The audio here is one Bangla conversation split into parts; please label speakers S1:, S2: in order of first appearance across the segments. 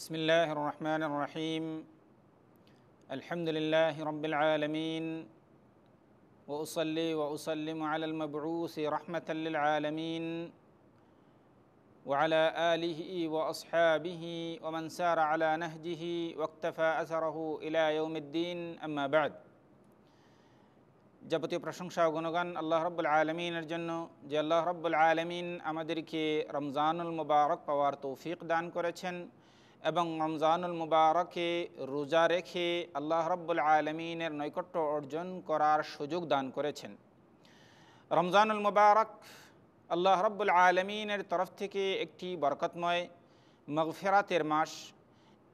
S1: بسم الله الرحمن الرحيم الحمد لله رب العالمين وأصلي وأسلم على المبعوث رحمة للعالمين وعلى آله وأصحابه ومن سار على نهجه واقتفى أثره إلى يوم الدين أما بعد যাবতীয় প্রশংসা ও গুণগান আল্লাহ রাব্বুল আলামিনের জন্য, যে আল্লাহ রাব্বুল আলামিন আমাদেরকে রমজানুল মুবারক পাওয়ার তৌফিক দান করেছেন এবং রমজানুল মুবারকে রোজা রেখে আল্লাহ রাব্বুল আলামিনের নৈকট্য অর্জন করার সুযোগ দান করেছেন। রমজানুল মুবারক আল্লাহ রাব্বুল আলামিনের তরফ থেকে একটি বরকতময় মাগফিরাতের মাস।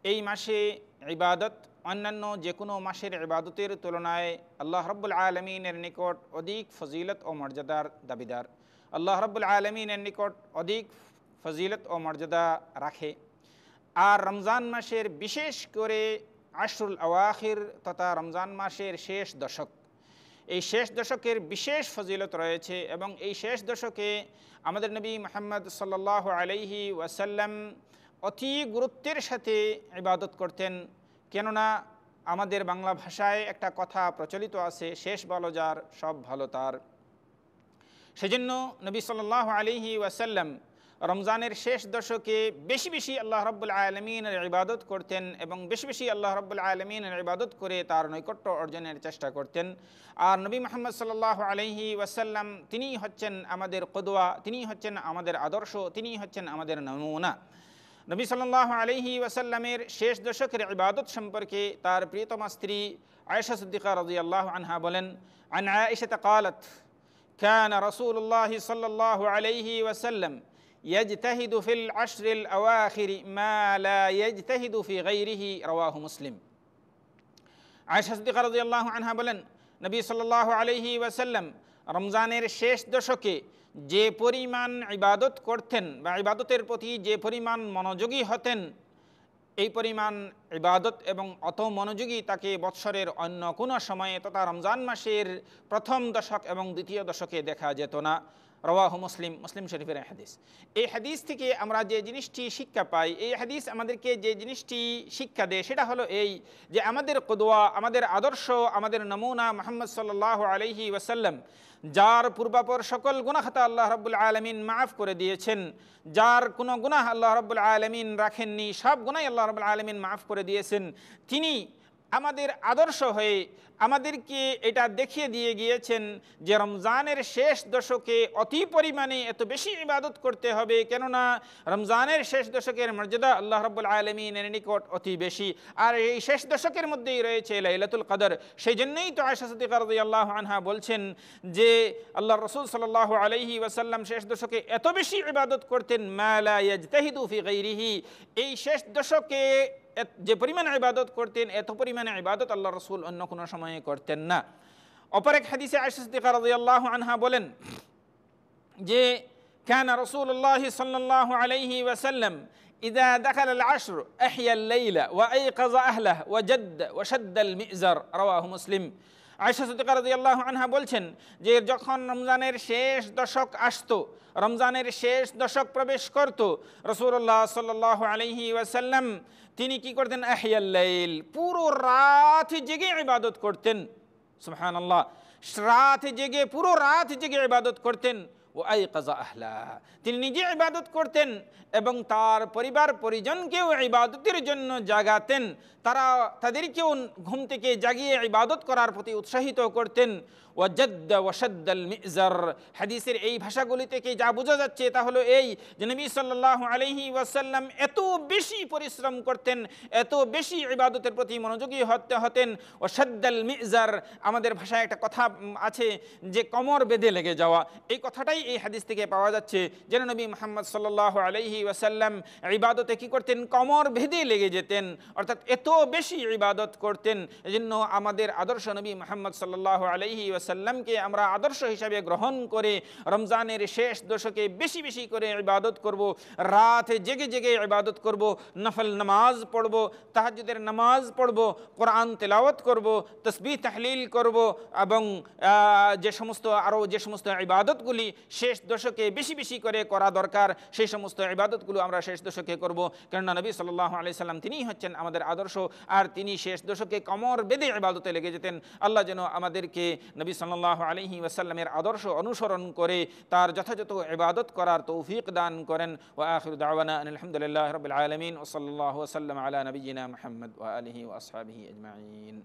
S1: এই মাসে ইবাদত অন্যান্য যে কোনো মাসের ইবাদতের তুলনায় আল্লাহ রাব্বুল আলামিনের নিকট অধিক ফজিলত ও মর্যাদার দাবিদার। আল্লাহ রাব্বুল আলামিনের নিকট অধিক ফজিলত ও মর্যাদা রাখে। আর রমজান মাসের বিশেষ করে আশরুল আওয়াখির তথা রমজান মাসের শেষ দশক, এই শেষ দশকের বিশেষ ফজিলত রয়েছে এবং এই শেষ দশকে আমাদের নবী মুহাম্মদ সাল্লাল্লাহু আলাইহি ওয়াসাল্লাম অতি গুরুত্বের সাথে ইবাদত করতেন। কেননা আমাদের বাংলা ভাষায় একটা কথা প্রচলিত আছে, শেষ ভালো যার সব ভালো তার। সেজন্য নবী সাল্লাল্লাহু আলাইহি ওয়াসাল্লাম রমজানের শেষ দশকে বেশি বেশি আল্লাহ রাব্বুল আলামিনের ইবাদত করতেন এবং বেশি বেশি আল্লাহ রাব্বুল আলামিনের ইবাদত করে তার নৈকট্য অর্জনের চেষ্টা করতেন। আর নবী মুহাম্মদ সাল্লাল্লাহু আলাইহি ওয়াসাল্লাম তিনিই হচ্ছেন আমাদের কদওয়া, তিনিই হচ্ছেন আমাদের আদর্শ, তিনিই হচ্ছেন আমাদের নমুনা। নবী সাল্লাল্লাহু আলাইহি ওয়াসাল্লামের শেষ দশকের ইবাদত সম্পর্কে তার প্রিয়তমা স্ত্রী আয়েশা সিদ্দিকা রাদিয়াল্লাহু আনহা বলেন, আন আয়েশা قالت كان رسول الله صلى الله عليه وسلم يجتهد في العشر الأواخر ما لا يجتهد في غيره رواه مسلم। আয়েশা সিদ্দিকা রাদিয়াল্লাহু আনহা বলেন, নবী সাল্লাল্লাহু আলাইহি ওয়াসাল্লাম রমজানের শেষ দশকে যে পরিমাণ ইবাদত করতেন বা ইবাদতের প্রতি যে পরিমাণ মনোযোগী হতেন, এই পরিমাণ ইবাদত এবং অত মনোযোগী তাকে বৎসরের অন্য কোনো সময়ে তথা রমজান মাসের প্রথম দশক এবং দ্বিতীয় দশকে দেখা যেত না। রাওয়াহু মুসলিম, মুসলিম শরীফের হাদিস। এই হাদিস থেকে আমরা যে জিনিসটি শিক্ষা পাই, এই হাদিস আমাদেরকে যে জিনিসটি শিক্ষা দেয় সেটা হলো এই যে আমাদের কদওয়া, আমাদের আদর্শ, আমাদের নমুনা মুহাম্মদ সাল্লাল্লাহু আলাইহি ওয়াসাল্লাম, যার পূর্বাপর সকল গুনাহ খাতা আল্লাহ রাব্বুল আলামিন মাফ করে দিয়েছেন, যার কোনো গুনাহ আল্লাহ রাব্বুল আলামিন রাখেননি, সব গুনাহ আল্লাহ রাব্বুল আলামিন মাফ করে দিয়েছেন, তিনি আমাদের আদর্শ হয়ে আমাদেরকে এটা দেখিয়ে দিয়ে গিয়েছেন যে রমজানের শেষ দশকে অতি পরিমাণে এত বেশি ইবাদত করতে হবে, কেননা রমজানের শেষ দশকের মর্যাদা আল্লাহ রাব্বুল আলামিনের নিকট অতি বেশি। আর এই শেষ দশকের মধ্যেই রয়েছে লাইলাতুল কদর। সেই জন্যই তো আয়েশা সিদ্দিকা রাদিয়াল্লাহু আনহা বলছেন যে আল্লাহর রাসূল সাল্লাল্লাহু আলাইহি ওয়াসাল্লাম শেষ দশকে এত বেশি ইবাদত করতেন মা লা ইয়াজতাহিদু ফি গায়রিহি, এই শেষ দশকে যে পরিমাণে ইবাদত করতেন এত পরিমাণে ইবাদত আল্লাহ রাসূল অন্য কোনো সময়ে করতেন না। অপর এক হাদিসে আয়েশা সিদ্দিকা রাদিয়াল্লাহু আনহা বলেন যে কানা রাসূলুল্লাহ সাল্লাল্লাহু আলাইহি ওয়াসাল্লাম ইযা দাখালা আল-আশর আহইয়া আল-লাইলা ওয়া আইকাযা আহলাহু ওয়া জাদ্দা ওয়া শাদ্দা আল-মি'জার, রাওয়াহু মুসলিম। আয়েশা সিদ্দিকা রাদিয়াল্লাহু আনহা বলছেন যে যখন রমজানের শেষ দশক আসতো, রমজানের শেষ দশক প্রবেশ করত, রাসূলুল্লাহ সাল্লাল্লাহু আলাইহি ওয়াসাল্লাম তিনি কি করতেন? আহিয়াল লাইল, পুরো রাত জেগে ইবাদত করতেন। সুবহানাল্লাহ, রাত জেগে, পুরো রাত জেগে ইবাদত করতেন। ও আইকাযা আহলা, তিনি নিজে ইবাদত করতেন এবং তার পরিবার পরিজনকেও ইবাদতের জন্য জাগাতেন, তাদেরকেও ঘুম থেকে জাগিয়ে ইবাদত করার প্রতি উৎসাহিত করতেন। ওয়াজাদ্দা ওয়াশাদ্দাল মি'জার, হাদিসের এই ভাষাগুলি থেকে যা বোঝা যাচ্ছে তা হলো এই যে নবী সাল্লাল্লাহু আলাইহি ওয়াসাল্লাম এত বেশি পরিশ্রম করতেন, এত বেশি ইবাদতের প্রতি মনোযোগী হতেন। ওয়াশাদ্দাল মি'জার, আমাদের ভাষায় একটা কথা আছে যে কোমর বেঁধে লেগে যাওয়া, এই কথাটাই এই হাদিস থেকে পাওয়া যাচ্ছে যে নবী মুহাম্মদ সাল্লাল্লাহু আলাইহি ওয়াসাল্লাম ইবাদতে কি করতেন? কোমর বেঁধে লেগে যেতেন, অর্থাৎ এত বেশি ইবাদত করতেন। এজন্য আমাদের আদর্শ নবী মুহাম্মদ সাল্লাল্লাহু আলাইহি ওয়াসাল্লামকে আমরা আদর্শ হিসাবে গ্রহণ করে রমজানের শেষ দশকে বেশি বেশি করে ইবাদত করব, রাতে জেগে জেগে ইবাদত করব, নফল নামাজ পড়ব, তাহাজ্জুদের নামাজ পড়ব, কোরআন তেলাওয়াত করব, তাসবিহ তাহলিল করব এবং যে সমস্ত ইবাদতগুলি শেষ দশকে বেশি বেশি করে করা দরকার। সেই সমস্ত ইবাদতগুলো আমরা শেষ দশকে করব, কেননা নবী সাল্লাল্লাহু আলাইহি সাল্লাম তিনিই হচ্ছেন আমাদের আদর্শ, আর তিনি শেষ দশকে কমর বেঁধে ইবাদতে লেগে যেতেন। আল্লাহ যেন আমাদেরকে নবী সাল্লাল্লাহু আলাইহি ওয়াসাল্লামের আদর্শ অনুসরণ করে তার যথাযথ ইবাদত করার তৌফিক দান করেন। ওয়া আখিরু দাওয়ানা আলহামদুলিল্লাহি রাব্বিল আলামিন ওয়া সাল্লাল্লাহু ওয়া সাল্লাম আলা নবিয়িনা মুহাম্মদ ওয়া আলিহি ওয়া আসহাবিহি আজমাইন।